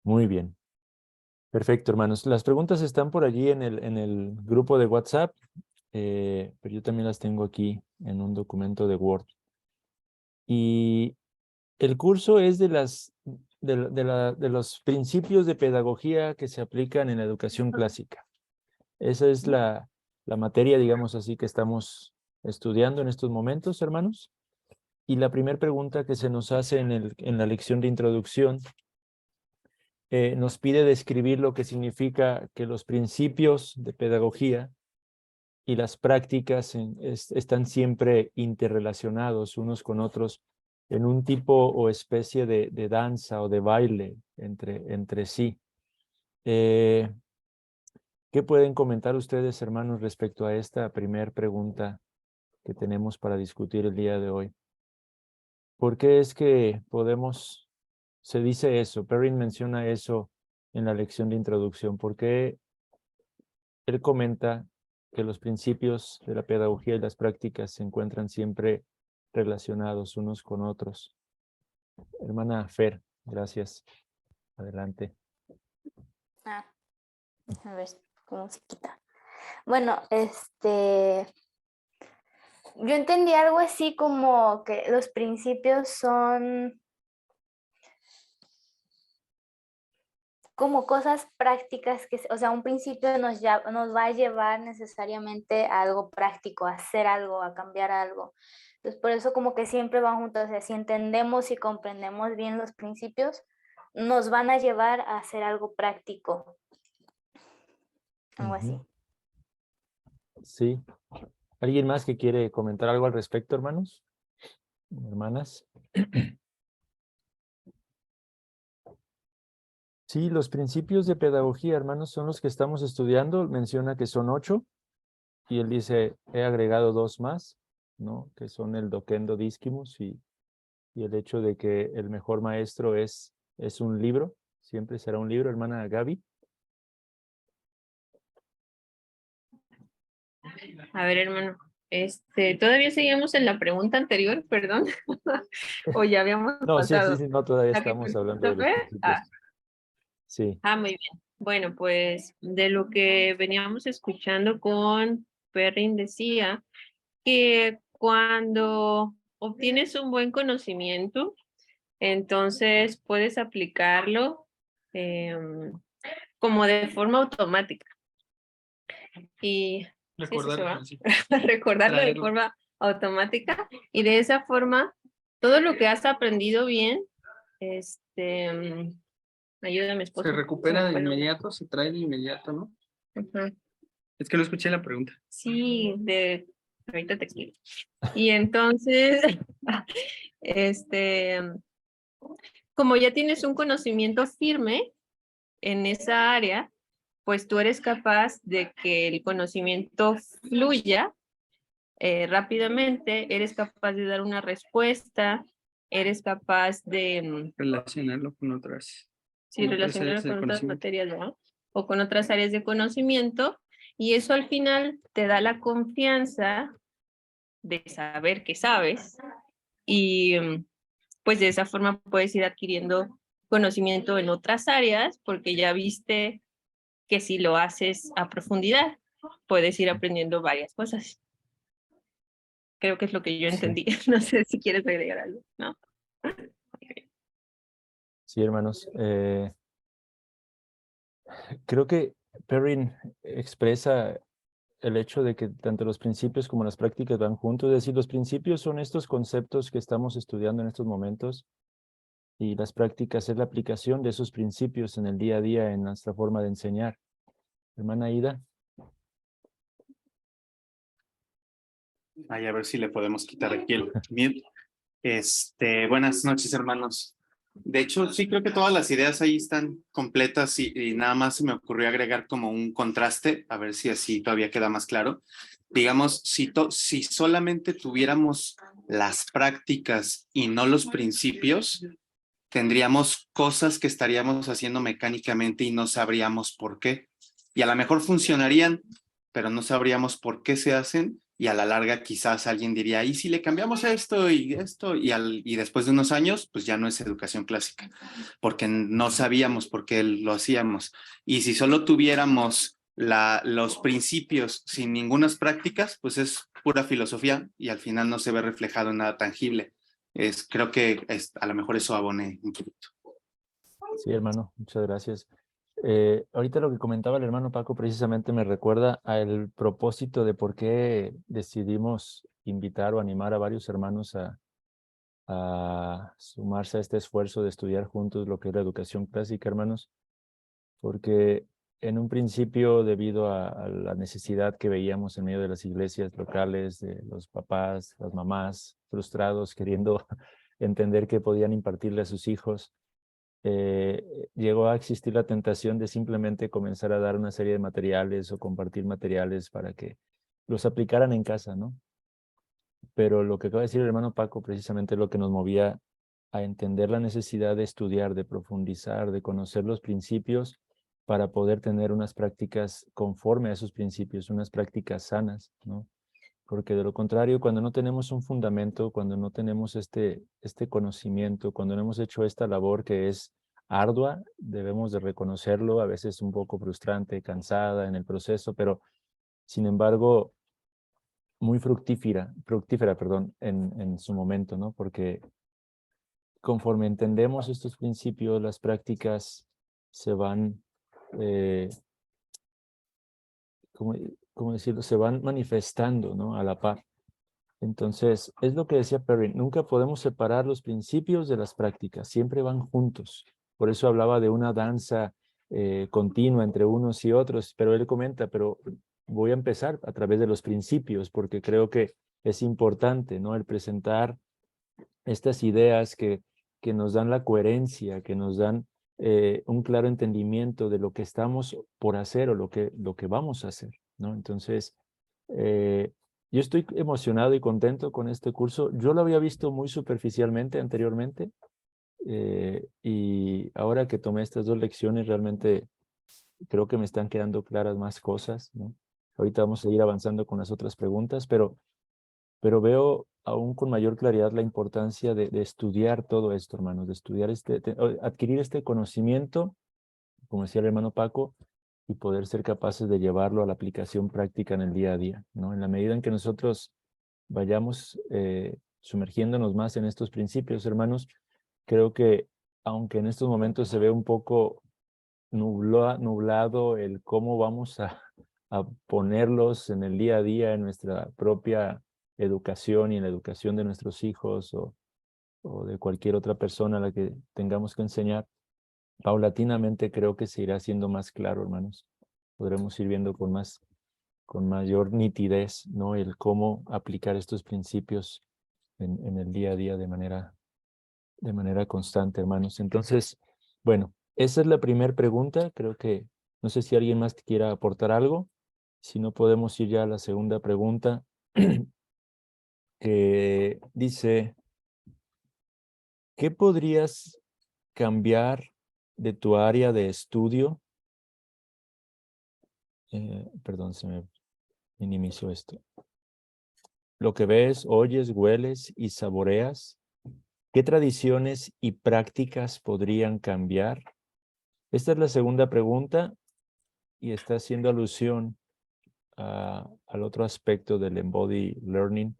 Muy bien. Perfecto, hermanos. Las preguntas están por allí en el grupo de WhatsApp, pero yo también las tengo aquí en un documento de Word. Y el curso es de los principios de pedagogía que se aplican en la educación clásica. Esa es la materia, digamos así, que estamos estudiando en estos momentos, hermanos. Y la primera pregunta que se nos hace en la lección de introducción nos pide describir lo que significa que los principios de pedagogía y las prácticas están siempre interrelacionados unos con otros en un tipo o especie de danza o de baile entre sí. ¿Qué pueden comentar ustedes, hermanos, respecto a esta primera pregunta que tenemos para discutir el día de hoy? ¿Por qué es que se dice eso? Perrin menciona eso en la lección de introducción. ¿Por qué él comenta que los principios de la pedagogía y las prácticas se encuentran siempre relacionados unos con otros? Hermana Fer, gracias. Adelante. A ver cómo se quita. Bueno, yo entendí algo así como que los principios son como cosas prácticas o sea, un principio nos va a llevar necesariamente a algo práctico, a hacer algo, a cambiar algo. Entonces, por eso como que siempre van juntos, o sea, si entendemos y comprendemos bien los principios, nos van a llevar a hacer algo práctico. Algo así. Sí. ¿Alguien más que quiere comentar algo al respecto, hermanos? Hermanas. Sí, los principios de pedagogía, hermanos, son los que estamos estudiando. Menciona que son 8 y él dice, he agregado 2 más, ¿no? Que son el Docendo Discimus y el hecho de que el mejor maestro es un libro, siempre será un libro, hermana Gaby. A ver, hermano, todavía seguimos en la pregunta anterior, perdón, o ya habíamos No, pasado. sí, no, todavía ¿La que estamos hablando de los fue? principios. Sí. Muy bien. Bueno, pues de lo que veníamos escuchando con Perrin decía que cuando obtienes un buen conocimiento, entonces puedes aplicarlo como de forma automática. Y recordarlo de forma automática y de esa forma todo lo que has aprendido bien, ayúdame, esposo. Se recupera de inmediato, se trae de inmediato, ¿no? Es que no escuché la pregunta. Sí, ahorita te explico. Y entonces, como ya tienes un conocimiento firme en esa área, pues tú eres capaz de que el conocimiento fluya rápidamente, eres capaz de dar una respuesta, eres capaz de relacionarlo con otras. Sí, relacionarlo con otras materias, ¿no? O con otras áreas de conocimiento, y eso al final te da la confianza de saber que sabes, y pues de esa forma puedes ir adquiriendo conocimiento en otras áreas, porque ya viste que si lo haces a profundidad, puedes ir aprendiendo varias cosas. Creo que es lo que yo entendí. No sé si quieres agregar algo, ¿no? Sí, hermanos. Creo que Perrin expresa el hecho de que tanto los principios como las prácticas van juntos. Es decir, los principios son estos conceptos que estamos estudiando en estos momentos y las prácticas es la aplicación de esos principios en el día a día en nuestra forma de enseñar. Hermana Ida. A ver si le podemos quitar aquí el mute. Buenas noches, hermanos. De hecho, sí creo que todas las ideas ahí están completas y nada más se me ocurrió agregar como un contraste, a ver si así todavía queda más claro. Digamos, si solamente tuviéramos las prácticas y no los principios, tendríamos cosas que estaríamos haciendo mecánicamente y no sabríamos por qué. Y a lo mejor funcionarían, pero no sabríamos por qué se hacen y a la larga quizás alguien diría, ¿y si le cambiamos esto y esto? Y después de unos años, pues ya no es educación clásica, porque no sabíamos por qué lo hacíamos. Y si solo tuviéramos los principios sin ningunas prácticas, pues es pura filosofía y al final no se ve reflejado en nada tangible. Creo que a lo mejor eso abone un poquito. Sí, hermano, muchas gracias. Ahorita lo que comentaba el hermano Paco precisamente me recuerda al propósito de por qué decidimos invitar o animar a varios hermanos a sumarse a este esfuerzo de estudiar juntos lo que es la educación clásica, hermanos, porque en un principio, debido a la necesidad que veíamos en medio de las iglesias locales, de los papás, las mamás frustrados, queriendo entender qué podían impartirle a sus hijos, llegó a existir la tentación de simplemente comenzar a dar una serie de materiales o compartir materiales para que los aplicaran en casa, ¿no? Pero lo que acaba de decir el hermano Paco precisamente es lo que nos movía a entender la necesidad de estudiar, de profundizar, de conocer los principios para poder tener unas prácticas conforme a esos principios, unas prácticas sanas, ¿no? Porque de lo contrario, cuando no tenemos un fundamento, cuando no tenemos este conocimiento, cuando no hemos hecho esta labor que es ardua, debemos de reconocerlo, a veces un poco frustrante, cansada en el proceso, pero sin embargo, muy fructífera, perdón, en su momento, ¿no? Porque conforme entendemos estos principios, las prácticas se van, ¿cómo decirlo? Se van manifestando, ¿no? A la par. Entonces, es lo que decía Perry, nunca podemos separar los principios de las prácticas, siempre van juntos. Por eso hablaba de una danza continua entre unos y otros, pero él comenta, pero voy a empezar a través de los principios, porque creo que es importante, ¿no? El presentar estas ideas que nos dan la coherencia, que nos dan un claro entendimiento de lo que estamos por hacer o lo que vamos a hacer, ¿no? Entonces, yo estoy emocionado y contento con este curso. Yo lo había visto muy superficialmente anteriormente y ahora que tomé estas 2 lecciones realmente creo que me están quedando claras más cosas, ¿no? Ahorita vamos a ir avanzando con las otras preguntas, pero veo aún con mayor claridad la importancia de estudiar todo esto, hermanos, de estudiar adquirir este conocimiento, como decía el hermano Paco, y poder ser capaces de llevarlo a la aplicación práctica en el día a día, ¿no? En la medida en que nosotros vayamos sumergiéndonos más en estos principios, hermanos, creo que aunque en estos momentos se ve un poco nublado el cómo vamos a ponerlos en el día a día en nuestra propia educación y en la educación de nuestros hijos o de cualquier otra persona a la que tengamos que enseñar, paulatinamente creo que se irá haciendo más claro, hermanos. Podremos ir viendo con mayor nitidez, ¿no? El cómo aplicar estos principios en el día a día de manera constante, hermanos. Entonces, bueno, esa es la primera pregunta. Creo que, no sé si alguien más quiera aportar algo. Si no, podemos ir ya a la segunda pregunta, que dice, ¿qué podrías cambiar de tu área de estudio? Perdón, se me minimizó esto. Lo que ves, oyes, hueles y saboreas, ¿qué tradiciones y prácticas podrían cambiar? Esta es la segunda pregunta y está haciendo alusión al otro aspecto del embodied learning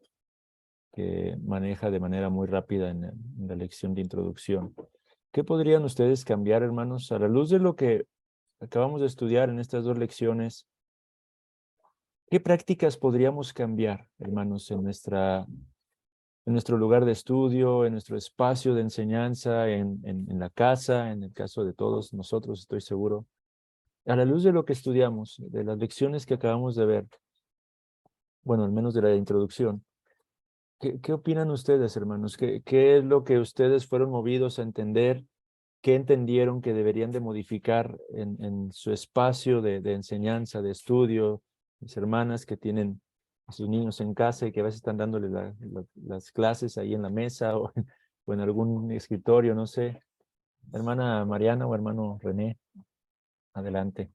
que maneja de manera muy rápida en la lección de introducción. ¿Qué podrían ustedes cambiar, hermanos? A la luz de lo que acabamos de estudiar en estas 2 lecciones, ¿qué prácticas podríamos cambiar, hermanos, en nuestro lugar de estudio, en nuestro espacio de enseñanza, en la casa, en el caso de todos nosotros, estoy seguro? A la luz de lo que estudiamos, de las lecciones que acabamos de ver, bueno, al menos de la introducción, ¿qué opinan ustedes, hermanos? ¿Qué es lo que ustedes fueron movidos a entender? ¿Qué entendieron que deberían de modificar en su espacio de enseñanza, de estudio? Mis hermanas que tienen a sus niños en casa y que a veces están dándole las clases ahí en la mesa o en algún escritorio, no sé. Hermana Mariana o hermano René, adelante.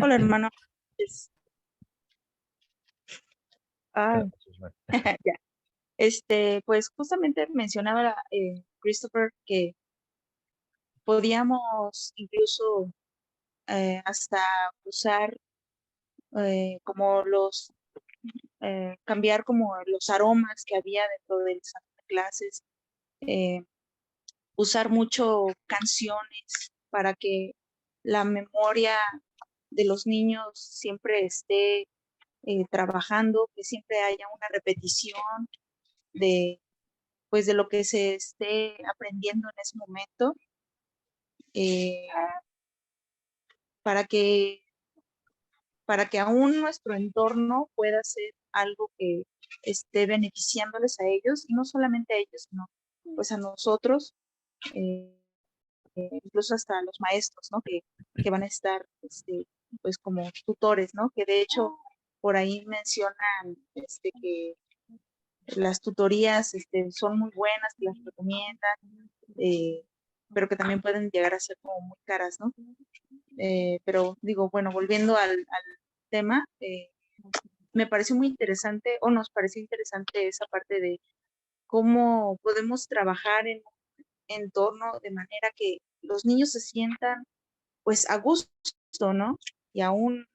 Hola, hermano. Ah, ya. Pues justamente mencionaba Christopher que podíamos incluso hasta usar como cambiar como los aromas que había dentro del salón de clases, eh, usar mucho canciones para que la memoria de los niños siempre esté trabajando, que siempre haya una repetición de, pues, de lo que se esté aprendiendo en ese momento, eh, para que, para que aún nuestro entorno pueda ser algo que esté beneficiándoles a ellos, y no solamente a ellos, sino pues a nosotros, eh, incluso hasta a los maestros, ¿no? Que van a estar, pues como tutores, ¿no? Que de hecho por ahí mencionan que las tutorías son muy buenas, que las recomiendan, pero que también pueden llegar a ser como muy caras, ¿no? Pero digo, bueno, volviendo al tema, me pareció muy interesante, o nos pareció interesante esa parte de cómo podemos trabajar en un entorno de manera que los niños se sientan pues a gusto, ¿no? Y aún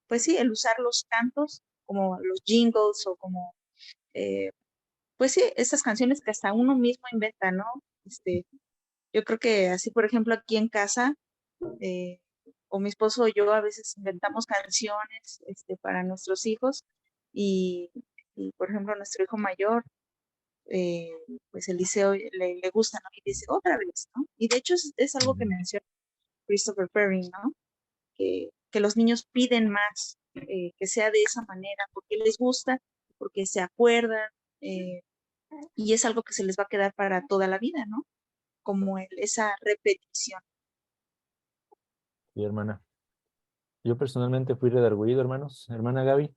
pues sí, el usar los cantos como los jingles o como, pues sí, esas canciones que hasta uno mismo inventa, ¿no? Yo creo que así, por ejemplo, aquí en casa, eh, o mi esposo o yo a veces inventamos canciones para nuestros hijos y, por ejemplo, nuestro hijo mayor, eh, pues Eliseo le gusta, ¿no? Y dice, otra vez, ¿no? Y de hecho es algo que menciona Christopher Perry, ¿no? Que los niños piden más, que sea de esa manera, porque les gusta, porque se acuerdan, y es algo que se les va a quedar para toda la vida, ¿no? Como esa repetición. Sí, hermana. Yo personalmente fui redargüido, hermanos. Hermana Gaby.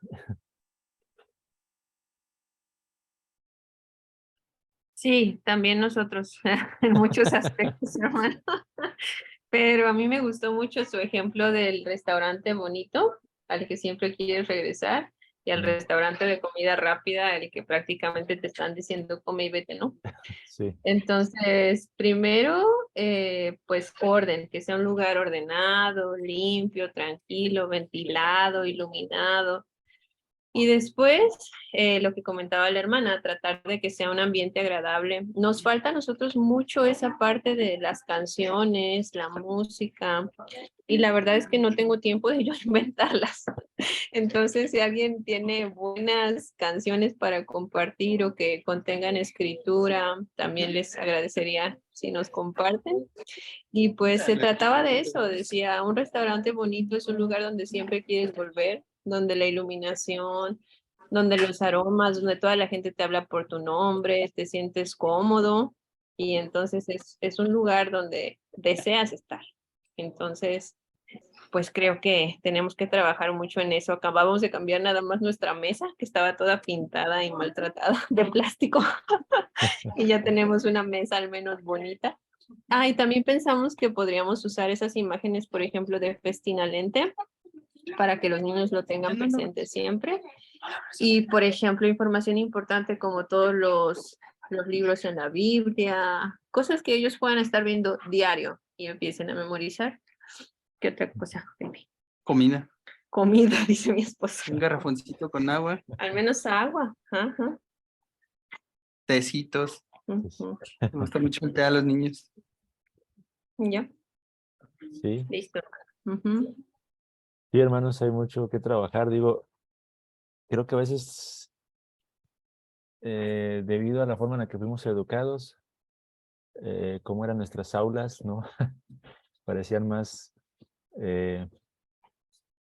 Sí, también nosotros, en muchos aspectos, hermano. Pero a mí me gustó mucho su ejemplo del restaurante bonito, al que siempre quieres regresar, y al restaurante de comida rápida, al que prácticamente te están diciendo come y vete, ¿no? Sí. Entonces, primero, pues orden, que sea un lugar ordenado, limpio, tranquilo, ventilado, iluminado. Y después, lo que comentaba la hermana, tratar de que sea un ambiente agradable. Nos falta a nosotros mucho esa parte de las canciones, la música, y la verdad es que no tengo tiempo de yo inventarlas. Entonces, si alguien tiene buenas canciones para compartir o que contengan escritura, también les agradecería si nos comparten. Y pues se trataba de eso, decía, un restaurante bonito es un lugar donde siempre quieres volver, donde la iluminación, donde los aromas, donde toda la gente te habla por tu nombre, te sientes cómodo y entonces es un lugar donde deseas estar. Entonces, pues creo que tenemos que trabajar mucho en eso. Acabamos de cambiar nada más nuestra mesa, que estaba toda pintada y maltratada de plástico, y ya tenemos una mesa al menos bonita. Ah, y también pensamos que podríamos usar esas imágenes, por ejemplo, de Festina Lente, para que los niños lo tengan presente siempre. Y, por ejemplo, información importante como todos los libros en la Biblia, cosas que ellos puedan estar viendo diario y empiecen a memorizar. ¿Qué otra cosa, baby? Comida. Comida, dice mi esposo. Un garrafoncito con agua. Al menos agua. Ajá. Tecitos. Ujú. Me gusta mucho el té a los niños. Ya, Sí. listo. Ujú. Sí, hermanos, hay mucho que trabajar. Digo, creo que a veces, debido a la forma en la que fuimos educados, cómo eran nuestras aulas, ¿no? Parecían más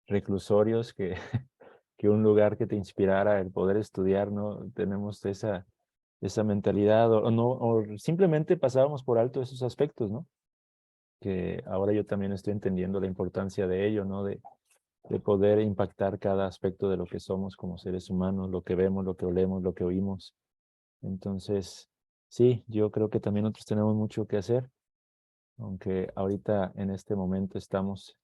reclusorios que un lugar que te inspirara el poder estudiar, ¿no? Tenemos esa mentalidad, o no, o simplemente pasábamos por alto esos aspectos, ¿no? Que ahora yo también estoy entendiendo la importancia de ello, ¿no? De poder impactar cada aspecto de lo que somos como seres humanos, lo que vemos, lo que olemos, lo que oímos. Entonces, sí, yo creo que también nosotros tenemos mucho que hacer, aunque ahorita en este momento estamos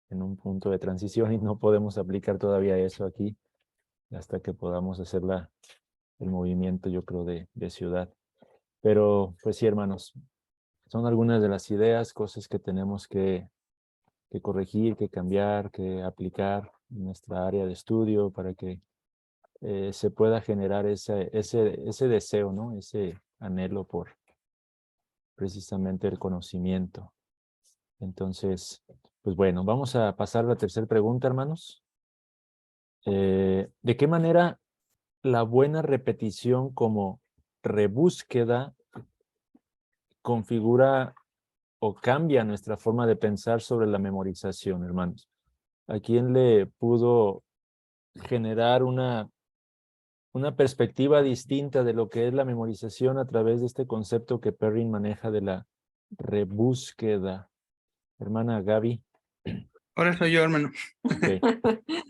en un punto de transición y no podemos aplicar todavía eso aquí. hasta que podamos hacer el movimiento, yo creo, de ciudad. Pero, pues sí, hermanos, son algunas de las ideas, cosas que tenemos que corregir, que cambiar, que aplicar en nuestra área de estudio para que se pueda generar ese deseo, ¿no? Ese anhelo por precisamente el conocimiento. Entonces, pues bueno, vamos a pasar a la tercera pregunta, hermanos. ¿De qué manera la buena repetición como rebúsqueda configura o cambia nuestra forma de pensar sobre la memorización, hermanos? ¿A quién le pudo generar una perspectiva distinta de lo que es la memorización a través de este concepto que Perrin maneja de la rebúsqueda? Hermana Gaby. Ahora soy yo, hermano. Ok.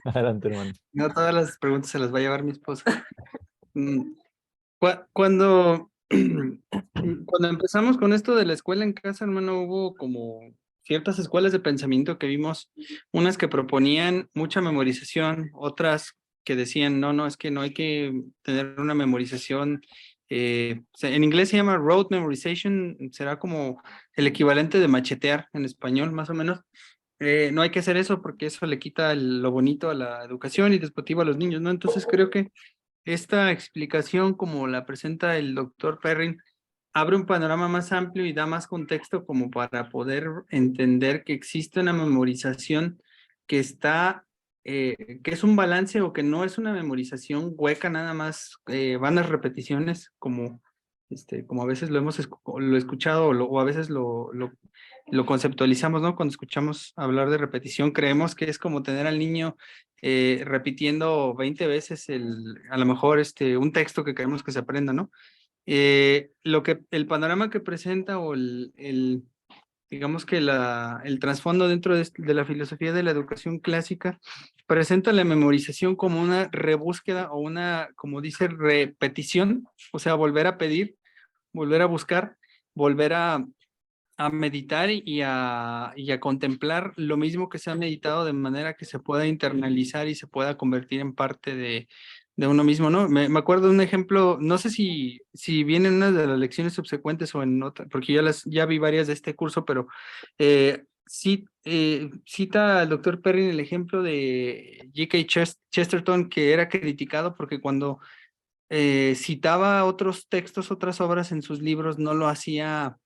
Adelante, hermano. No todas las preguntas se las va a llevar mi esposa. Cuando empezamos con esto de la escuela en casa, hermano, hubo como ciertas escuelas de pensamiento que vimos, unas que proponían mucha memorización, otras que decían, no, es que no hay que tener una memorización. En inglés se llama rote memorization, será como el equivalente de machetear en español, más o menos. No hay que hacer eso porque eso le quita lo bonito a la educación y desmotiva a los niños, ¿no? Entonces creo que esta explicación, como la presenta el doctor Perrin, abre un panorama más amplio y da más contexto como para poder entender que existe una memorización que está, que es un balance o que no es una memorización hueca, nada más vanas repeticiones, como a veces lo he escuchado o a veces lo conceptualizamos, ¿no? Cuando escuchamos hablar de repetición, creemos que es como tener al niño repitiendo 20 veces a lo mejor un texto que queremos que se aprenda, ¿no? El panorama que presenta o digamos que el trasfondo dentro de la filosofía de la educación clásica presenta la memorización como una rebúsqueda o una, como dice, repetición, o sea, volver a pedir, volver a buscar, volver a meditar y a contemplar lo mismo que se ha meditado de manera que se pueda internalizar y se pueda convertir en parte de uno mismo, ¿no? Me acuerdo de un ejemplo, no sé si viene en una de las lecciones subsecuentes o en otra, porque ya vi varias de este curso, pero cita al doctor Perrin el ejemplo de G.K. Chesterton, que era criticado porque cuando citaba otros textos, otras obras en sus libros, no lo hacía,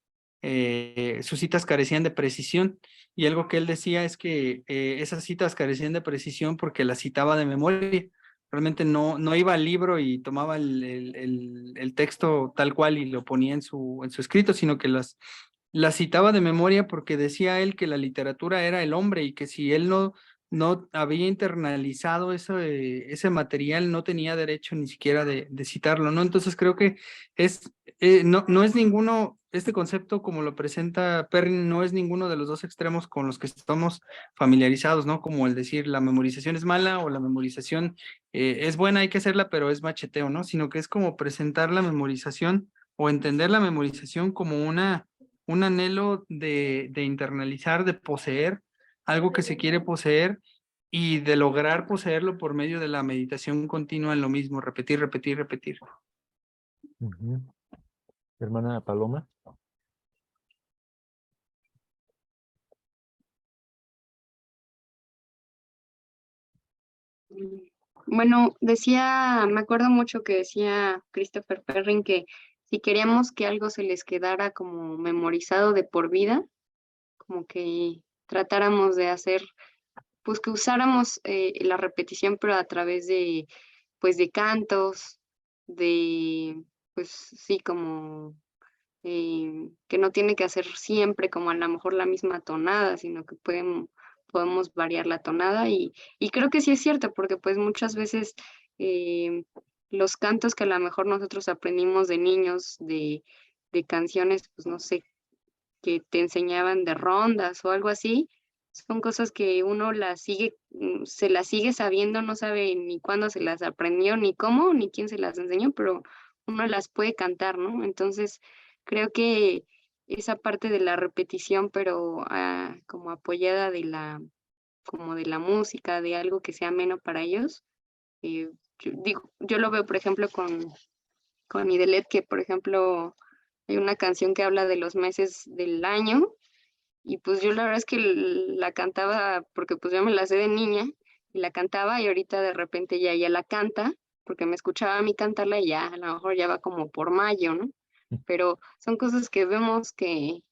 sus citas carecían de precisión, y algo que él decía es que esas citas carecían de precisión porque las citaba de memoria. Realmente no iba al libro y tomaba el texto tal cual y lo ponía en su escrito, sino que las citaba de memoria porque decía él que la literatura era el hombre y que si él no había internalizado ese material, no tenía derecho ni siquiera de citarlo, ¿no? Entonces creo que no es ninguno, este concepto como lo presenta Perrin, no es ninguno de los dos extremos con los que estamos familiarizados, ¿no? Como el decir la memorización es mala o la memorización es buena, hay que hacerla, pero es macheteo, ¿no? Sino que es como presentar la memorización o entender la memorización como un anhelo de internalizar, de poseer algo que se quiere poseer y de lograr poseerlo por medio de la meditación continua en lo mismo, repetir, repetir, repetir. Hermana Paloma. Bueno, me acuerdo mucho que decía Christopher Perrin que si queríamos que algo se les quedara como memorizado de por vida, como que tratáramos de hacer, pues que usáramos la repetición, pero a través de, pues de cantos, pues sí, como que no tiene que hacer siempre como a lo mejor la misma tonada, sino que podemos variar la tonada y creo que sí es cierto, porque pues muchas veces los cantos que a lo mejor nosotros aprendimos de niños, de canciones, pues no sé, que te enseñaban de rondas o algo así, son cosas que uno se las sigue sabiendo, no sabe ni cuándo se las aprendió, ni cómo, ni quién se las enseñó, pero uno las puede cantar, ¿no? Entonces, creo que esa parte de la repetición, pero como apoyada como de la música, de algo que sea ameno para ellos, yo lo veo, por ejemplo, con Idelet, que por ejemplo hay una canción que habla de los meses del año, y pues yo la verdad es que la cantaba porque pues yo me la sé de niña, y la cantaba, y ahorita de repente ya la canta, porque me escuchaba a mí cantarla, y ya a lo mejor ya va como por mayo, ¿no? Pero son cosas que vemos que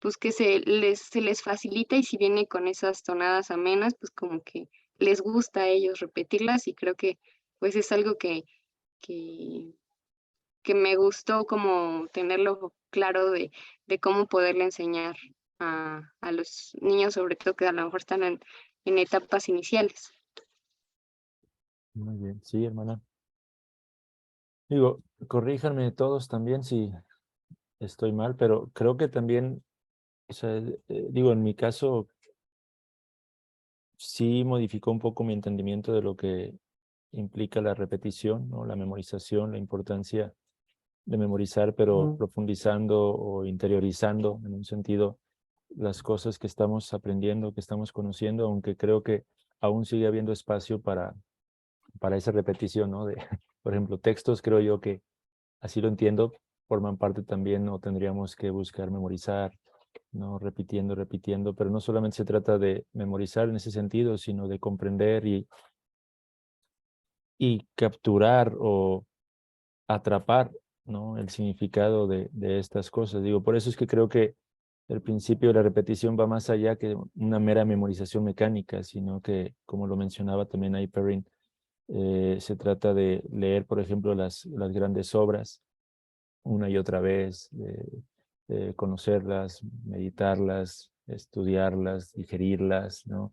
pues que se les facilita, y si viene con esas tonadas amenas, pues como que les gusta a ellos repetirlas, y creo que pues es algo que, que me gustó como tenerlo claro de cómo poderle enseñar a los niños, sobre todo que a lo mejor están en etapas iniciales. Muy bien, sí, hermana. Digo, corríjanme todos también si estoy mal, pero creo que también, o sea, digo, en mi caso, sí modificó un poco mi entendimiento de lo que implica la repetición, ¿no? La memorización, la importancia de memorizar, pero profundizando o interiorizando en un sentido las cosas que estamos aprendiendo, que estamos conociendo, aunque creo que aún sigue habiendo espacio para esa repetición, ¿no? Por ejemplo, textos, creo yo que así lo entiendo, forman parte también, o tendríamos que buscar memorizar, ¿no? Repitiendo, pero no solamente se trata de memorizar en ese sentido, sino de comprender y capturar o atrapar, ¿no? El significado de estas cosas. Digo, por eso es que creo que el principio de la repetición va más allá que una mera memorización mecánica, sino que, como lo mencionaba también ahí Perrin, se trata de leer, por ejemplo, las grandes obras una y otra vez, de conocerlas, meditarlas, estudiarlas, digerirlas, ¿no?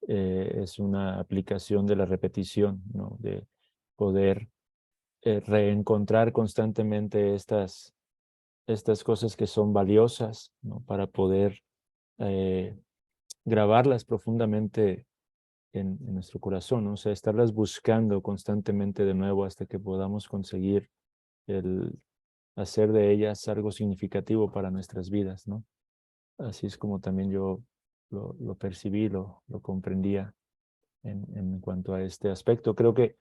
Es una aplicación de la repetición, ¿no? De poder reencontrar constantemente estas cosas que son valiosas, ¿no? Para poder eh, grabarlas profundamente en nuestro corazón, ¿no? O sea, estarlas buscando constantemente de nuevo hasta que podamos conseguir el hacer de ellas algo significativo para nuestras vidas, ¿no? Así es como también yo lo percibí, lo comprendía en cuanto a este aspecto. Creo que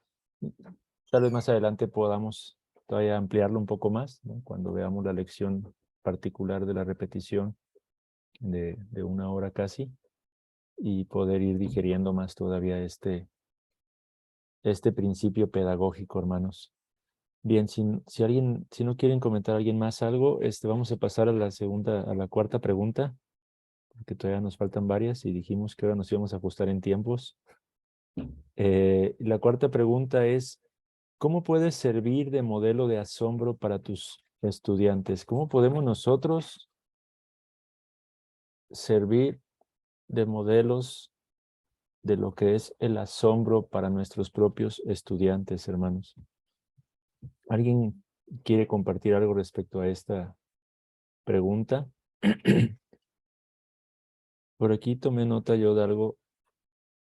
tal vez más adelante podamos todavía ampliarlo un poco más, ¿no? Cuando veamos la lección particular de la repetición de 1 hora casi, y poder ir digeriendo más todavía este principio pedagógico, hermanos. Bien, si no quieren comentar alguien más algo, vamos a pasar a la cuarta pregunta, porque todavía nos faltan varias y dijimos que ahora nos íbamos a ajustar en tiempos. La cuarta pregunta es: ¿cómo puedes servir de modelo de asombro para tus estudiantes? ¿Cómo podemos nosotros servir de modelos de lo que es el asombro para nuestros propios estudiantes, hermanos? ¿Alguien quiere compartir algo respecto a esta pregunta? Por aquí tomé nota yo de algo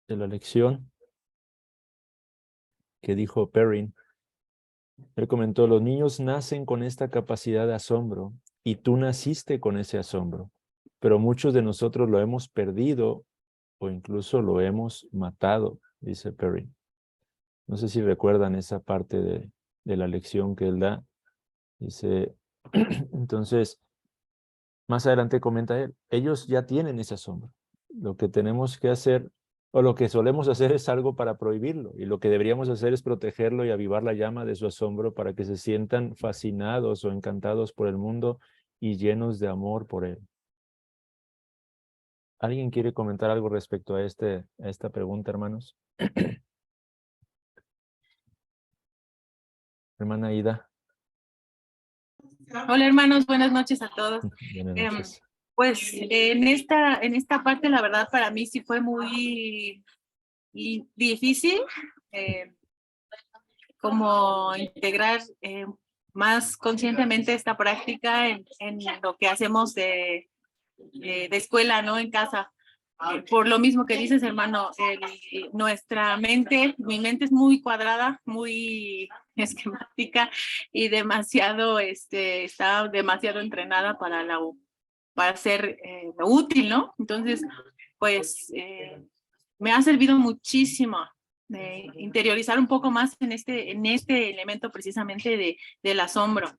de la lección que dijo Perrin. Él comentó: los niños nacen con esta capacidad de asombro y tú naciste con ese asombro, pero muchos de nosotros lo hemos perdido o incluso lo hemos matado, dice Perrin. No sé si recuerdan esa parte de la lección que él da. Dice, entonces, más adelante comenta él, ellos ya tienen ese asombro. Lo que tenemos que hacer, o lo que solemos hacer, es algo para prohibirlo, y lo que deberíamos hacer es protegerlo y avivar la llama de su asombro para que se sientan fascinados o encantados por el mundo y llenos de amor por él. ¿Alguien quiere comentar algo respecto a esta pregunta, hermanos? Hermana Ida. Hola hermanos, buenas noches a todos. Buenas noches. Pues en esta parte, la verdad, para mí sí fue muy difícil como integrar más conscientemente esta práctica en lo que hacemos de escuela, ¿no? En casa. Por lo mismo que dices, hermano, nuestra mente, mi mente es muy cuadrada, muy esquemática y demasiado, está demasiado entrenada para ser lo útil, ¿no? Entonces, pues, me ha servido muchísimo interiorizar un poco más en este elemento precisamente del asombro.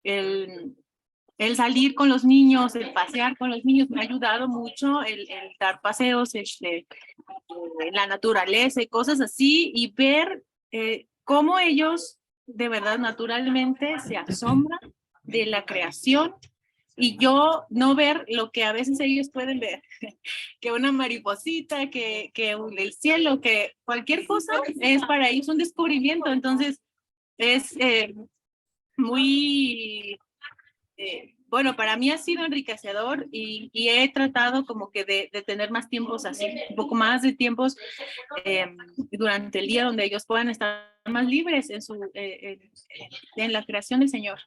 El salir con los niños, el pasear con los niños me ha ayudado mucho, el dar paseos en la naturaleza y cosas así, y ver cómo ellos de verdad naturalmente se asombran de la creación, y yo no ver lo que a veces ellos pueden ver, que una mariposita, que el cielo, que cualquier cosa es para ellos un descubrimiento. Entonces es muy... bueno, para mí ha sido enriquecedor, y he tratado como que de tener más tiempos así, un poco más de tiempos durante el día donde ellos puedan estar más libres en la creación del Señor.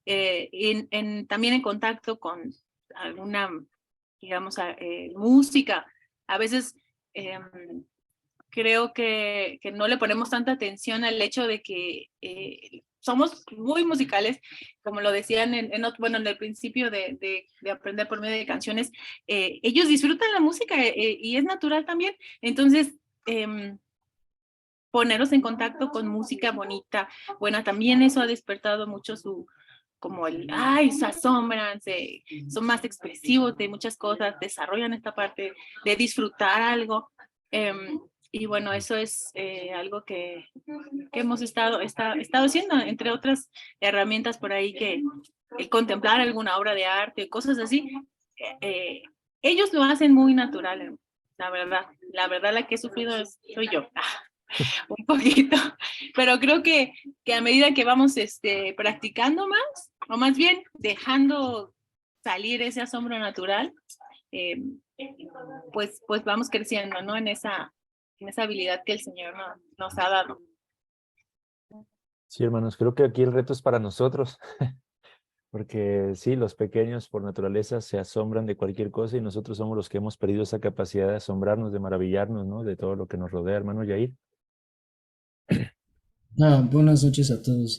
También en contacto con alguna, digamos, música. A veces creo que no le ponemos tanta atención al hecho de que somos muy musicales, como lo decían en el principio de aprender por medio de canciones. Ellos disfrutan la música y es natural también. Entonces, ponerlos en contacto con música bonita, buena, también eso ha despertado mucho se asombran, son más expresivos de muchas cosas, desarrollan esta parte de disfrutar algo. Y bueno, eso es algo que hemos estado haciendo, entre otras herramientas por ahí, que contemplar alguna obra de arte, cosas así. Ellos lo hacen muy natural, la verdad. La verdad, la que he sufrido soy yo. Un poquito, pero creo que a medida que vamos practicando más, o más bien dejando salir ese asombro natural, pues vamos creciendo, ¿no? En esa habilidad que el Señor nos ha dado. Sí, hermanos, creo que aquí el reto es para nosotros, porque sí, los pequeños por naturaleza se asombran de cualquier cosa, y nosotros somos los que hemos perdido esa capacidad de asombrarnos, de maravillarnos, ¿no? De todo lo que nos rodea, hermano Yair. Buenas noches a todos.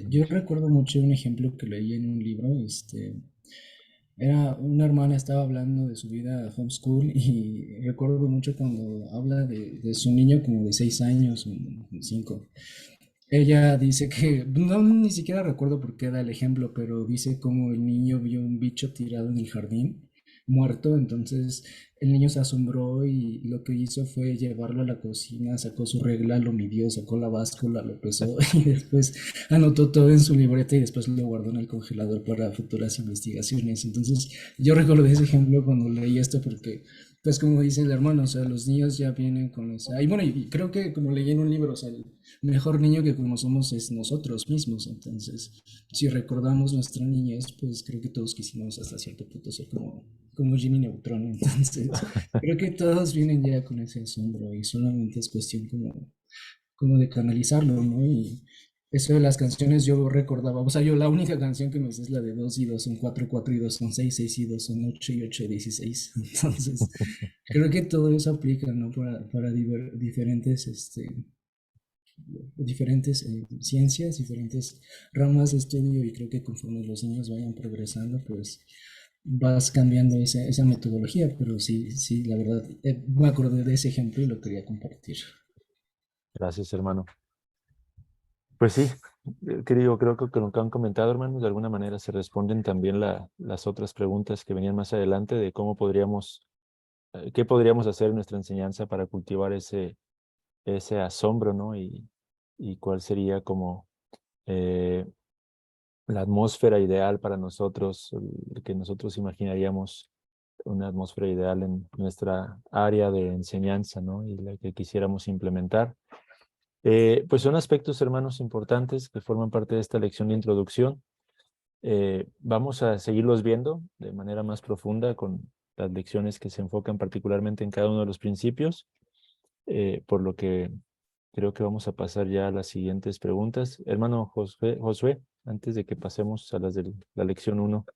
Yo recuerdo mucho un ejemplo que leí en un libro. Era una hermana, estaba hablando de su vida homeschool, y recuerdo mucho cuando habla de su niño como de 6 años, 5. Ella dice que, no, ni siquiera recuerdo por qué da el ejemplo, pero dice como el niño vio un bicho tirado en el jardín, muerto. Entonces el niño se asombró y lo que hizo fue llevarlo a la cocina, sacó su regla, lo midió, sacó la báscula, lo pesó y después anotó todo en su libreta y después lo guardó en el congelador para futuras investigaciones. Entonces yo recuerdo ese ejemplo cuando leí esto, porque pues como dice el hermano, o sea, los niños ya vienen con esa... Y bueno, y creo que como leí en un libro, o sea, el mejor niño que conocemos es nosotros mismos. Entonces, si recordamos nuestra niñez, pues creo que todos quisimos hasta cierto punto ser como Jimmy Neutron. Entonces, creo que todos vienen ya con ese asombro, y solamente es cuestión como de canalizarlo, ¿no? Y eso de las canciones yo recordaba, o sea, yo la única canción que me sé es la de 2 y 2 son 4, 4 y 2 son 6, 6 y 2 son 8 y 8 16. Entonces, creo que todo eso aplica, ¿no? Para diferentes, ciencias, diferentes ramas de estudio, y creo que conforme los niños vayan progresando, pues vas cambiando esa metodología. Pero sí, la verdad, me acordé de ese ejemplo y lo quería compartir. Gracias, hermano. Pues sí, querido, creo que con lo que han comentado, hermanos, de alguna manera se responden también las otras preguntas que venían más adelante, de cómo qué podríamos hacer en nuestra enseñanza para cultivar ese asombro, ¿no? Y cuál sería como la atmósfera ideal para nosotros, que nosotros imaginaríamos una atmósfera ideal en nuestra área de enseñanza, ¿no? Y la que quisiéramos implementar. Pues son aspectos, hermanos, importantes que forman parte de esta lección de introducción. Vamos a seguirlos viendo de manera más profunda con las lecciones que se enfocan particularmente en cada uno de los principios, por lo que creo que vamos a pasar ya a las siguientes preguntas. Hermano Josué, antes de que pasemos a las de la lección 1.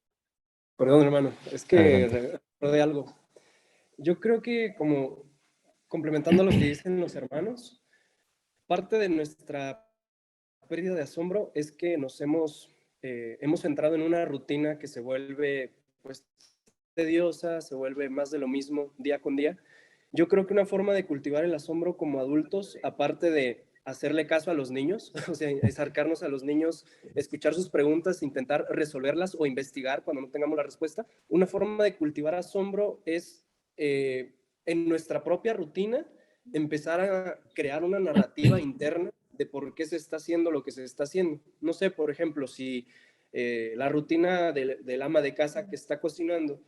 Perdón, hermano, es que Adelante. recordé algo. Yo creo que, como complementando lo que dicen los hermanos, parte de nuestra pérdida de asombro es que nos hemos entrado en una rutina que se vuelve pues tediosa, se vuelve más de lo mismo día con día. Yo creo que una forma de cultivar el asombro como adultos, aparte de hacerle caso a los niños, o sea, acercarnos a los niños, escuchar sus preguntas, intentar resolverlas o investigar cuando no tengamos la respuesta, una forma de cultivar asombro es en nuestra propia rutina empezar a crear una narrativa interna de por qué se está haciendo lo que se está haciendo. No sé, por ejemplo, si la rutina del ama de casa que está cocinando,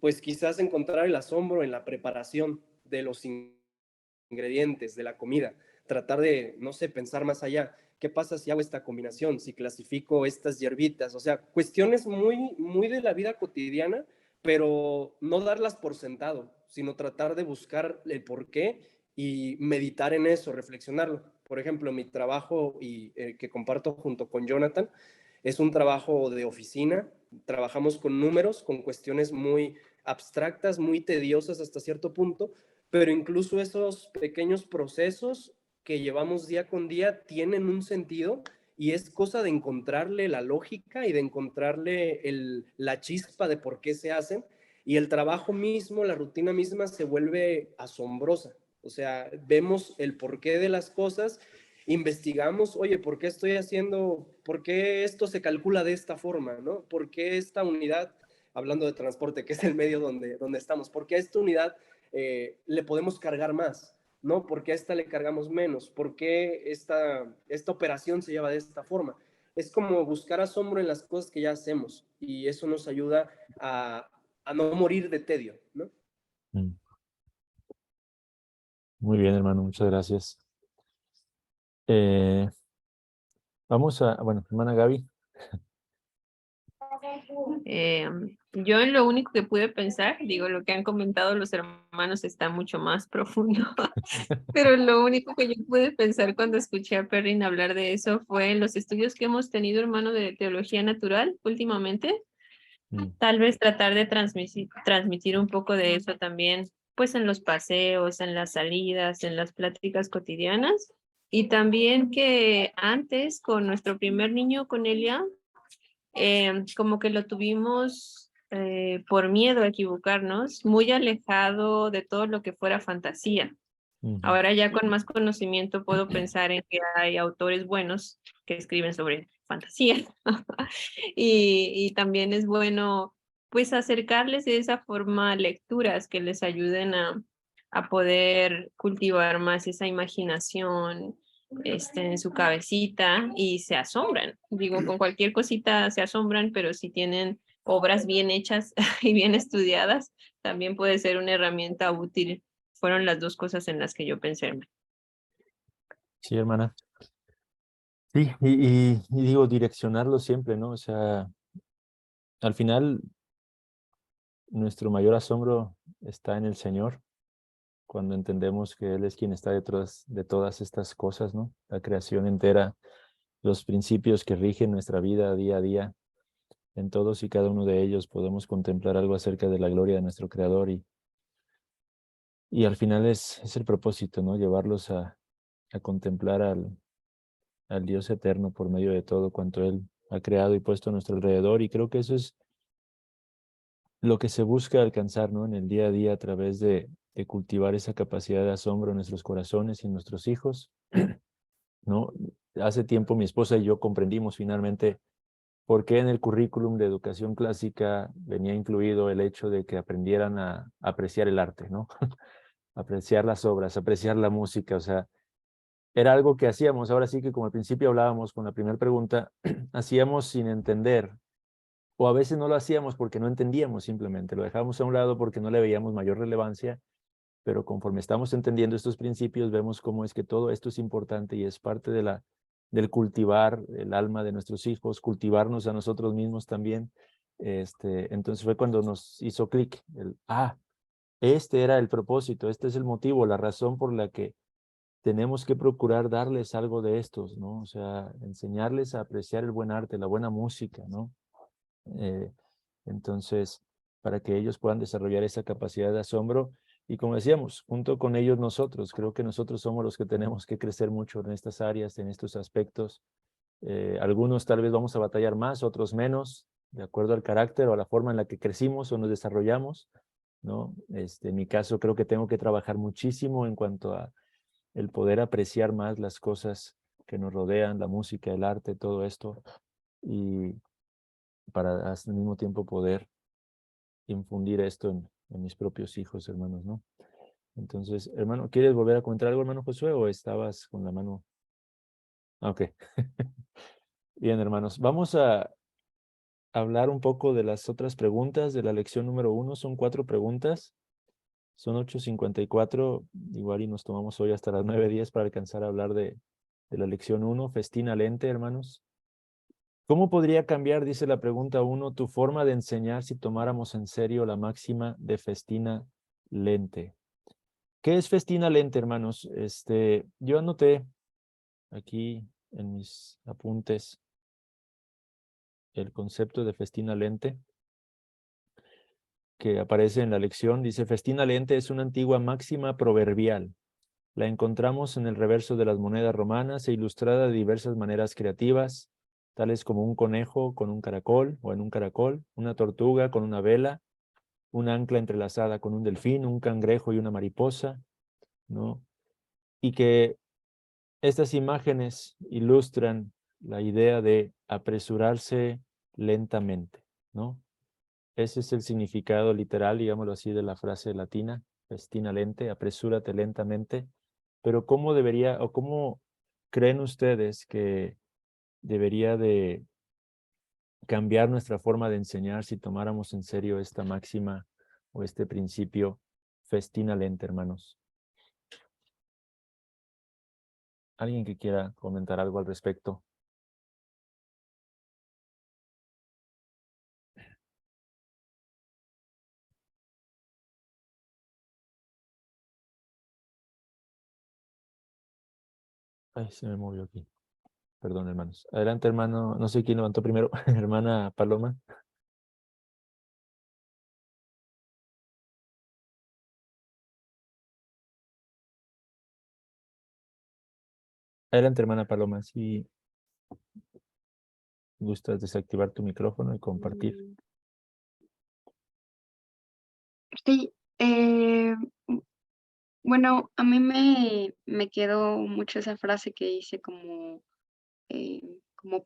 pues quizás encontrar el asombro en la preparación de los ingredientes, de la comida, tratar de, no sé, pensar más allá. ¿Qué pasa si hago esta combinación? Si clasifico estas hierbitas, o sea, cuestiones muy de la vida cotidiana, pero no darlas por sentado, sino tratar de buscar el porqué y meditar en eso, reflexionarlo. Por ejemplo, mi trabajo que comparto junto con Jonathan es un trabajo de oficina. Trabajamos con números, con cuestiones muy abstractas, muy tediosas hasta cierto punto, pero incluso esos pequeños procesos que llevamos día con día tienen un sentido y es cosa de encontrarle la lógica y de encontrarle la chispa de por qué se hacen, y el trabajo mismo, la rutina misma se vuelve asombrosa. O sea, vemos el porqué de las cosas, investigamos, oye, ¿por qué estoy haciendo, por qué esto se calcula de esta forma, ¿no? ¿Por qué esta unidad, hablando de transporte, que es el medio donde estamos, por qué a esta unidad le podemos cargar más? ¿No? ¿Por qué a esta le cargamos menos? ¿Por qué esta operación se lleva de esta forma? Es como buscar asombro en las cosas que ya hacemos, y eso nos ayuda a no morir de tedio, ¿no? Mm. Muy bien, hermano, muchas gracias. Vamos a, bueno, hermana Gaby. Yo en lo único que pude pensar, digo, lo que han comentado los hermanos está mucho más profundo, pero lo único que yo pude pensar cuando escuché a Perrin hablar de eso fue en los estudios que hemos tenido, hermano, de teología natural últimamente. Tal vez tratar de transmitir un poco de eso también, pues en los paseos, en las salidas, en las pláticas cotidianas. Y también que antes con nuestro primer niño, con Elia, como que lo tuvimos por miedo a equivocarnos, muy alejado de todo lo que fuera fantasía. Ahora ya con más conocimiento puedo pensar en que hay autores buenos que escriben sobre fantasía y también es bueno pues acercarles de esa forma lecturas que les ayuden a poder cultivar más esa imaginación en su cabecita y se asombran. Digo, con cualquier cosita se asombran, pero si tienen obras bien hechas y bien estudiadas, también puede ser una herramienta útil. Fueron las dos cosas en las que yo pensé. Sí, hermana. Sí, y digo, direccionarlo siempre, ¿no? O sea, al final, nuestro mayor asombro está en el Señor, cuando entendemos que Él es quien está detrás de todas estas cosas, ¿no? La creación entera, los principios que rigen nuestra vida día a día. En todos y cada uno de ellos podemos contemplar algo acerca de la gloria de nuestro Creador y al final es el propósito, ¿no? Llevarlos a contemplar al Dios eterno por medio de todo cuanto Él ha creado y puesto a nuestro alrededor. Y creo que eso es lo que se busca alcanzar, ¿no? En el día a día a través de cultivar esa capacidad de asombro en nuestros corazones y en nuestros hijos, ¿no? Hace tiempo mi esposa y yo comprendimos finalmente por qué en el currículum de educación clásica venía incluido el hecho de que aprendieran a apreciar el arte, ¿no? Apreciar las obras, apreciar la música, o sea, era algo que hacíamos, ahora sí que como al principio hablábamos con la primera pregunta, hacíamos sin entender, o a veces no lo hacíamos porque no entendíamos simplemente, lo dejábamos a un lado porque no le veíamos mayor relevancia, pero conforme estamos entendiendo estos principios, vemos cómo es que todo esto es importante y es parte de del cultivar el alma de nuestros hijos, cultivarnos a nosotros mismos también. Entonces fue cuando nos hizo clic, este era el propósito, este es el motivo, la razón por la que tenemos que procurar darles algo de estos, ¿no? O sea, enseñarles a apreciar el buen arte, la buena música, ¿no? Entonces, para que ellos puedan desarrollar esa capacidad de asombro y como decíamos, junto con ellos nosotros, creo que nosotros somos los que tenemos que crecer mucho en estas áreas, en estos aspectos. Algunos tal vez vamos a batallar más, otros menos, de acuerdo al carácter o a la forma en la que crecimos o nos desarrollamos, ¿no? En mi caso creo que tengo que trabajar muchísimo en cuanto a el poder apreciar más las cosas que nos rodean, la música, el arte, todo esto, y para al mismo tiempo poder infundir esto en mis propios hijos, hermanos, ¿no? Entonces, hermano, ¿quieres volver a comentar algo, hermano Josué, o estabas con la mano? Ah, ok. Bien, hermanos, vamos a hablar un poco de las otras preguntas de la lección número 1. Son 4 preguntas. Son 8:54. Igual y nos tomamos hoy hasta las 9:10 para alcanzar a hablar de la lección 1. Festina lente, hermanos. ¿Cómo podría cambiar, dice la pregunta 1, tu forma de enseñar si tomáramos en serio la máxima de festina lente? ¿Qué es festina lente, hermanos? Yo anoté aquí en mis apuntes el concepto de festina lente que aparece en la lección. Dice, festina lente es una antigua máxima proverbial. La encontramos en el reverso de las monedas romanas e ilustrada de diversas maneras creativas, tales como un conejo con un caracol o en un caracol, una tortuga con una vela, un ancla entrelazada con un delfín, un cangrejo y una mariposa, ¿no? Y que estas imágenes ilustran la idea de apresurarse lentamente, ¿no? Ese es el significado literal, digámoslo así, de la frase latina, festina lente, apresúrate lentamente. Pero ¿cómo debería o cómo creen ustedes que debería de cambiar nuestra forma de enseñar si tomáramos en serio esta máxima o este principio festina lente, hermanos? ¿Alguien que quiera comentar algo al respecto? Ay, se me movió aquí. Perdón, hermanos. Adelante, hermano. No sé quién levantó primero. Hermana Paloma. Adelante, hermana Paloma. Si gustas desactivar tu micrófono y compartir. Sí, bueno, a mí me quedó mucho esa frase que dice como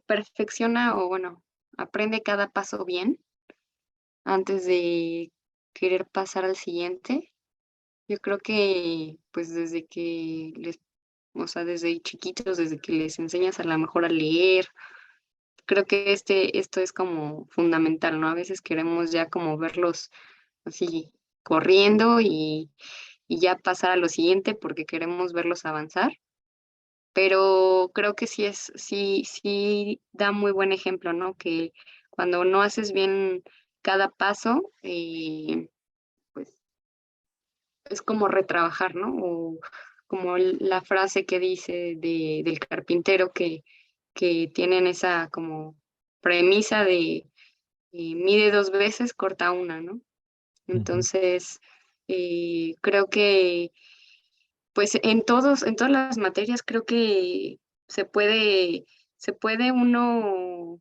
perfecciona o bueno, aprende cada paso bien antes de querer pasar al siguiente. Yo creo que pues desde que o sea, desde chiquitos, desde que les enseñas a la mejor a leer, creo que esto es como fundamental, ¿no? A veces queremos ya como verlos así corriendo y ya pasar a lo siguiente porque queremos verlos avanzar. Pero creo que sí da muy buen ejemplo, ¿no? Que cuando no haces bien cada paso, pues es como retrabajar, ¿no? O como la frase que dice del carpintero que tienen esa como premisa de mide 2 veces, corta una, ¿no? Entonces, creo que pues en todas las materias creo que se se puede uno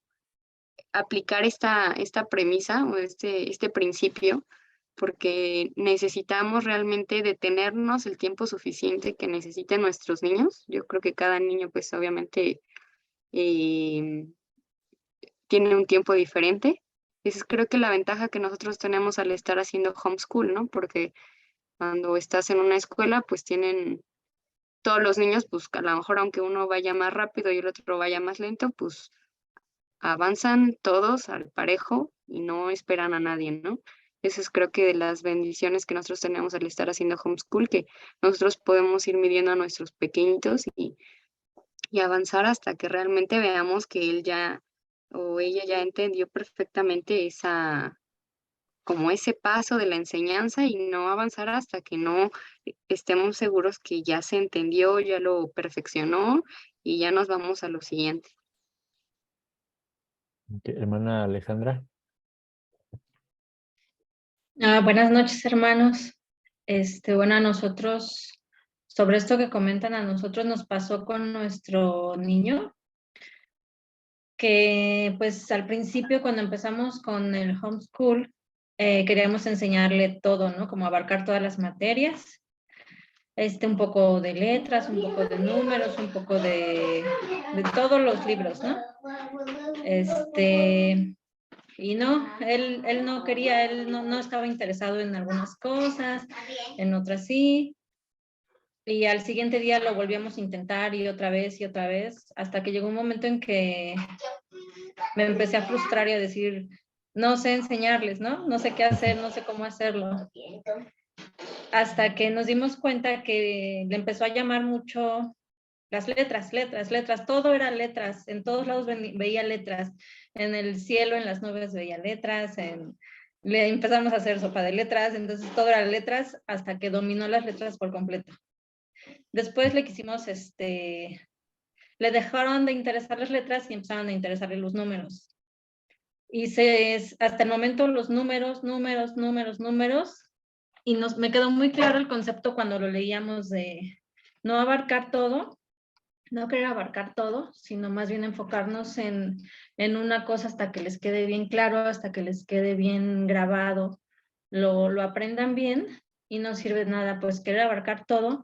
aplicar esta premisa o este principio, porque necesitamos realmente detenernos el tiempo suficiente que necesiten nuestros niños. Yo creo que cada niño, pues obviamente, em, tiene un tiempo diferente. Esa es creo que la ventaja que nosotros tenemos al estar haciendo homeschool, ¿no? Porque cuando estás en una escuela, pues tienen todos los niños, pues a lo mejor aunque uno vaya más rápido y el otro vaya más lento, pues avanzan todos al parejo y no esperan a nadie, ¿no? Eso es creo que de las bendiciones que nosotros tenemos al estar haciendo homeschool, que nosotros podemos ir midiendo a nuestros pequeñitos y avanzar hasta que realmente veamos que él ya o ella ya entendió perfectamente como ese paso de la enseñanza y no avanzar hasta que no estemos seguros que ya se entendió, ya lo perfeccionó y ya nos vamos a lo siguiente. Hermana Alejandra. Buenas noches, hermanos. Bueno, a nosotros, sobre esto que comentan, a nosotros nos pasó con nuestro niño, que pues al principio cuando empezamos con el homeschool, queríamos enseñarle todo, ¿no? Como abarcar todas las materias. Un poco de letras, un poco de números, un poco de todos los libros, ¿no? Y no, él no quería, él no estaba interesado en algunas cosas, en otras sí. Y al siguiente día lo volvíamos a intentar y otra vez, hasta que llegó un momento en que me empecé a frustrar y a decir, no sé enseñarles, ¿no? No sé qué hacer, no sé cómo hacerlo. Hasta que nos dimos cuenta que le empezó a llamar mucho las letras, todo era letras, en todos lados veía letras, en el cielo, en las nubes veía letras, le empezamos a hacer sopa de letras, entonces todo era letras hasta que dominó las letras por completo. Después le quisimos, le dejaron de interesar las letras y empezaron a interesarle los números. Y hasta el momento los números, y me quedó muy claro el concepto cuando lo leíamos de no abarcar todo, no querer abarcar todo, sino más bien enfocarnos en una cosa hasta que les quede bien claro, hasta que les quede bien grabado, lo aprendan bien y no sirve de nada pues querer abarcar todo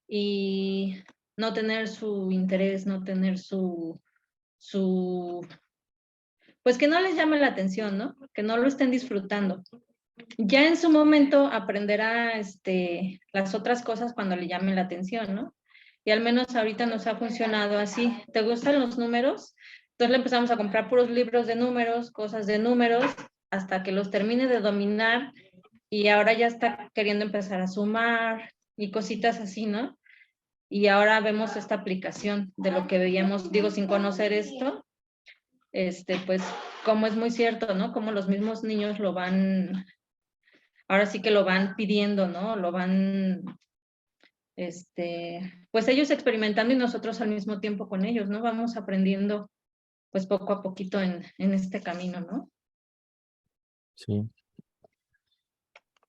y no tener su interés, no tener pues que no les llame la atención, ¿no? Que no lo estén disfrutando. Ya en su momento aprenderá las otras cosas cuando le llamen la atención, ¿no? Y al menos ahorita nos ha funcionado así. ¿Te gustan los números? Entonces le empezamos a comprar puros libros de números, cosas de números, hasta que los termine de dominar y ahora ya está queriendo empezar a sumar y cositas así, ¿no? Y ahora vemos esta aplicación de lo que veíamos, digo, sin conocer esto, pues como es muy cierto, ¿no? Como los mismos niños lo van, ahora sí que lo van pidiendo, ¿no? Lo van, pues ellos experimentando y nosotros al mismo tiempo con ellos, ¿no? Vamos aprendiendo, pues poco a poquito en este camino, ¿no? Sí.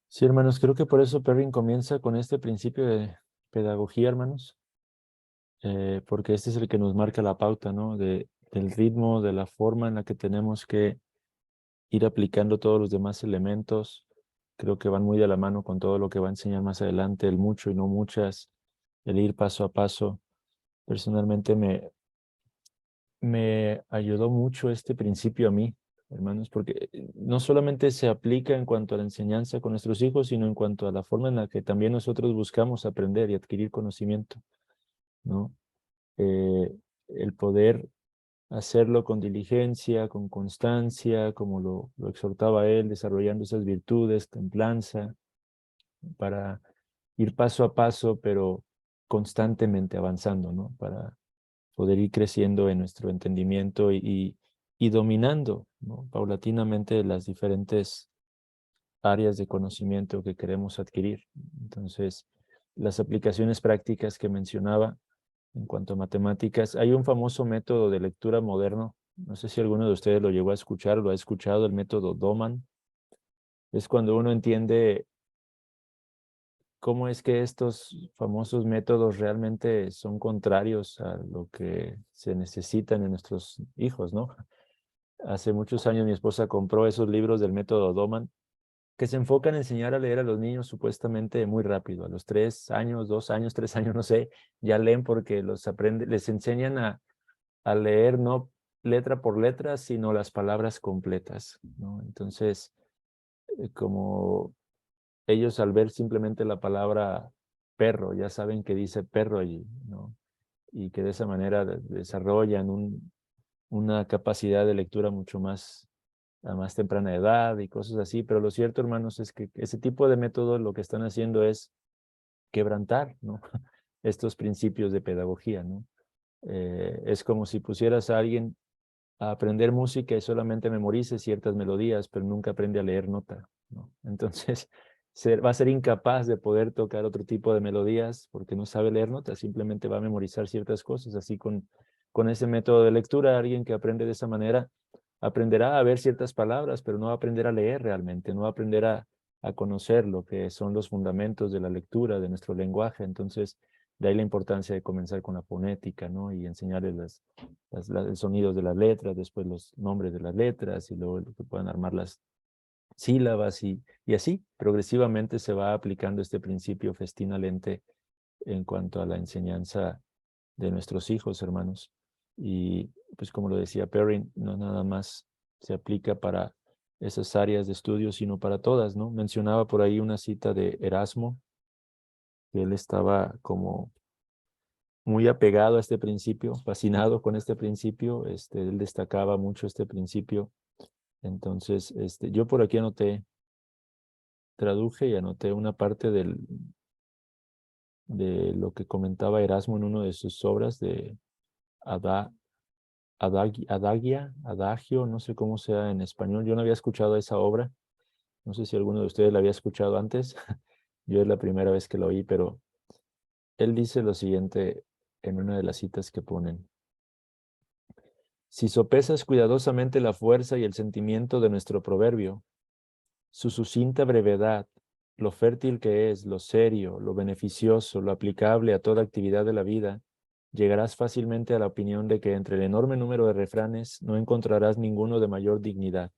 Sí, hermanos, creo que por eso Perrin comienza con este principio de pedagogía, hermanos, porque este es el que nos marca la pauta, ¿no? Del ritmo, de la forma en la que tenemos que ir aplicando todos los demás elementos. Creo que van muy de la mano con todo lo que va a enseñar más adelante, el mucho y no muchas, el ir paso a paso. Personalmente me ayudó mucho este principio a mí, hermanos, porque no solamente se aplica en cuanto a la enseñanza con nuestros hijos, sino en cuanto a la forma en la que también nosotros buscamos aprender y adquirir conocimiento, ¿no? El poder hacerlo con diligencia, con constancia, como lo exhortaba él, desarrollando esas virtudes, templanza, para ir paso a paso, pero constantemente avanzando, ¿no? Para poder ir creciendo en nuestro entendimiento y dominando, ¿no? Paulatinamente las diferentes áreas de conocimiento que queremos adquirir. Entonces, las aplicaciones prácticas que mencionaba en cuanto a matemáticas, hay un famoso método de lectura moderno, no sé si alguno de ustedes lo llegó a escuchar o lo ha escuchado, el método Doman. Es cuando uno entiende cómo es que estos famosos métodos realmente son contrarios a lo que se necesitan en nuestros hijos, ¿no? Hace muchos años mi esposa compró esos libros del método Doman que se enfocan en enseñar a leer a los niños supuestamente muy rápido. A los 3 años, 2 años, 3 años, no sé, ya leen porque les enseñan a leer no letra por letra, sino las palabras completas, ¿no? Entonces, como ellos al ver simplemente la palabra perro, ya saben que dice perro allí, ¿no? Y que de esa manera desarrollan una capacidad de lectura mucho más a más temprana edad y cosas así, pero lo cierto, hermanos, es que ese tipo de métodos lo que están haciendo es quebrantar, ¿no? Estos principios de pedagogía, ¿no? Es como si pusieras a alguien a aprender música y solamente memorice ciertas melodías, pero nunca aprende a leer nota, ¿no? Entonces, va a ser incapaz de poder tocar otro tipo de melodías porque no sabe leer notas, simplemente va a memorizar ciertas cosas. Así con ese método de lectura, alguien que aprende de esa manera aprenderá a ver ciertas palabras, pero no va a aprender a leer realmente, no va a aprender a conocer lo que son los fundamentos de la lectura, de nuestro lenguaje. Entonces, de ahí la importancia de comenzar con la fonética, ¿no? Y enseñarles los sonidos de las letras, después los nombres de las letras y luego que puedan armar las sílabas y así progresivamente se va aplicando este principio festina lente en cuanto a la enseñanza de nuestros hijos, hermanos. Y pues como lo decía Perrin, no nada más se aplica para esas áreas de estudio, sino para todas, ¿no? Mencionaba por ahí una cita de Erasmo, que él estaba como muy apegado a este principio, fascinado con este principio, él destacaba mucho este principio. Entonces, yo por aquí anoté, traduje y anoté una parte de lo que comentaba Erasmo en una de sus obras de Adagio, no sé cómo sea en español. Yo no había escuchado esa obra. No sé si alguno de ustedes la había escuchado antes. Yo es la primera vez que lo oí, pero él dice lo siguiente en una de las citas que ponen. Si sopesas cuidadosamente la fuerza y el sentimiento de nuestro proverbio, su sucinta brevedad, lo fértil que es, lo serio, lo beneficioso, lo aplicable a toda actividad de la vida, llegarás fácilmente a la opinión de que entre el enorme número de refranes no encontrarás ninguno de mayor dignidad.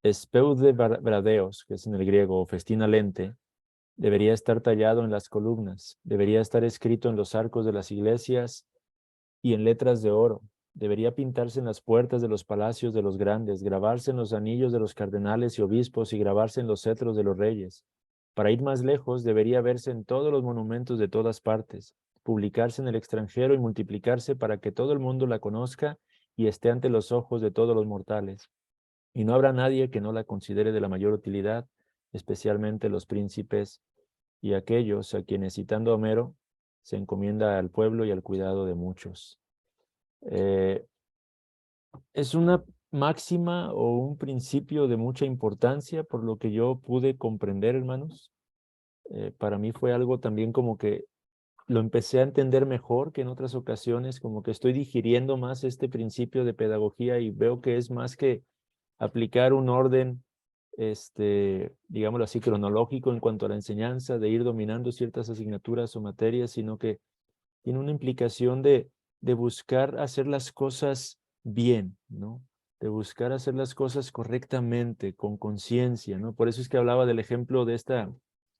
Espeude bradeos, que es en el griego, o festina lente, debería estar tallado en las columnas, debería estar escrito en los arcos de las iglesias y en letras de oro, debería pintarse en las puertas de los palacios de los grandes, grabarse en los anillos de los cardenales y obispos y grabarse en los cetros de los reyes. Para ir más lejos, debería verse en todos los monumentos de todas partes, publicarse en el extranjero y multiplicarse para que todo el mundo la conozca y esté ante los ojos de todos los mortales. Y no habrá nadie que no la considere de la mayor utilidad, especialmente los príncipes y aquellos a quienes, citando a Homero, se encomienda al pueblo y al cuidado de muchos. Es una máxima o un principio de mucha importancia por lo que yo pude comprender, hermanos. Para mí fue algo también como que lo empecé a entender mejor que en otras ocasiones, como que estoy digiriendo más este principio de pedagogía y veo que es más que aplicar un orden, digámoslo así, cronológico en cuanto a la enseñanza, de ir dominando ciertas asignaturas o materias, sino que tiene una implicación de buscar hacer las cosas bien, ¿no? De buscar hacer las cosas correctamente, con conciencia, ¿no? Por eso es que hablaba del ejemplo de esta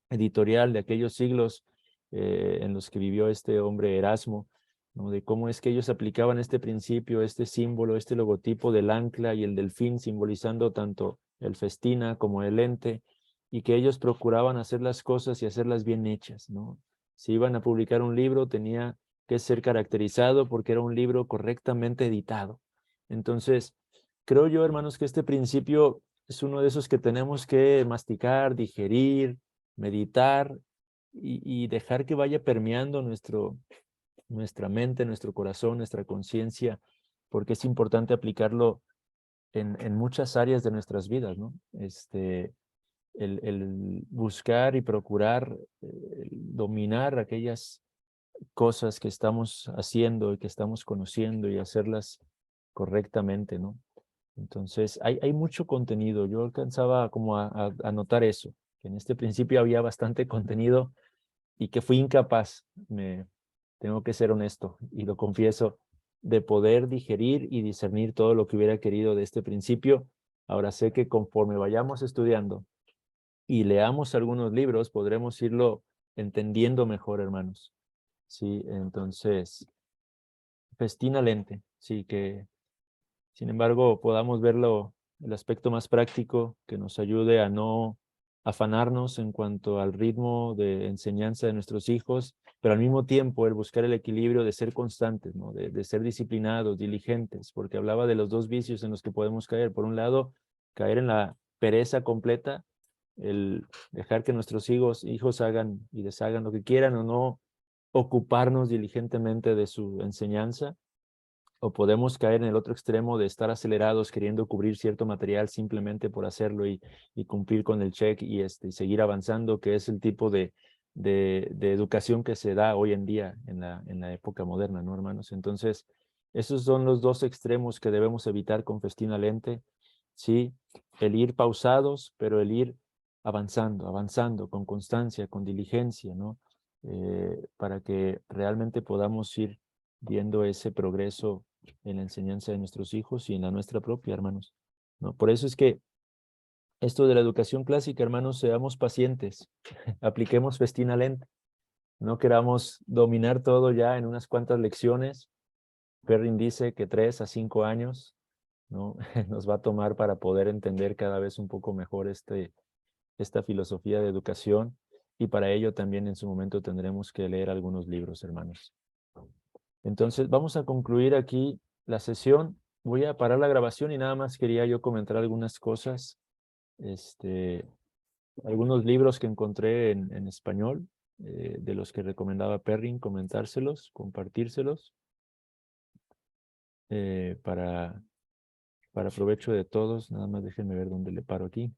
editorial de aquellos siglos en los que vivió este hombre Erasmo, ¿no? De cómo es que ellos aplicaban este principio, este símbolo, este logotipo del ancla y el delfín, simbolizando tanto el festina como el ente, y que ellos procuraban hacer las cosas y hacerlas bien hechas, ¿no? Si iban a publicar un libro, tenía que ser caracterizado porque era un libro correctamente editado. Entonces, creo yo, hermanos, que este principio es uno de esos que tenemos que masticar, digerir, meditar y dejar que vaya permeando nuestra mente, nuestro corazón, nuestra conciencia, porque es importante aplicarlo en muchas áreas de nuestras vidas, ¿no? El buscar y procurar dominar aquellas cosas que estamos haciendo y que estamos conociendo y hacerlas correctamente, ¿no? Entonces, hay mucho contenido. Yo alcanzaba como a notar eso, que en este principio había bastante contenido y que fui incapaz, tengo que ser honesto y lo confieso, de poder digerir y discernir todo lo que hubiera querido de este principio. Ahora sé que conforme vayamos estudiando y leamos algunos libros, podremos irlo entendiendo mejor, hermanos. Sí, entonces, festina lente, sí, que sin embargo podamos verlo, el aspecto más práctico que nos ayude a no afanarnos en cuanto al ritmo de enseñanza de nuestros hijos, pero al mismo tiempo el buscar el equilibrio de ser constantes, ¿no? De ser disciplinados, diligentes, porque hablaba de los dos vicios en los que podemos caer. Por un lado, caer en la pereza completa, el dejar que nuestros hijos hagan y deshagan lo que quieran o no ocuparnos diligentemente de su enseñanza, o podemos caer en el otro extremo de estar acelerados queriendo cubrir cierto material simplemente por hacerlo y cumplir con el check y seguir avanzando, que es el tipo de educación que se da hoy en día en la época moderna, ¿no, hermanos? Entonces, esos son los dos extremos que debemos evitar con festina lente, ¿sí? El ir pausados, pero el ir avanzando con constancia, con diligencia, ¿no? Para que realmente podamos ir viendo ese progreso en la enseñanza de nuestros hijos y en la nuestra propia, hermanos, ¿no? Por eso es que esto de la educación clásica, hermanos, seamos pacientes, apliquemos festina lenta, no queramos dominar todo ya en unas cuantas lecciones. Perrin dice que 3 a 5 años, ¿no? Nos va a tomar para poder entender cada vez un poco mejor esta filosofía de educación, y para ello también en su momento tendremos que leer algunos libros, hermanos. Entonces vamos a concluir aquí la sesión. Voy a parar la grabación y nada más quería yo comentar algunas cosas, algunos libros que encontré en español, de los que recomendaba Perrin, comentárselos, compartírselos, para provecho de todos. Nada más déjenme ver dónde le paro aquí.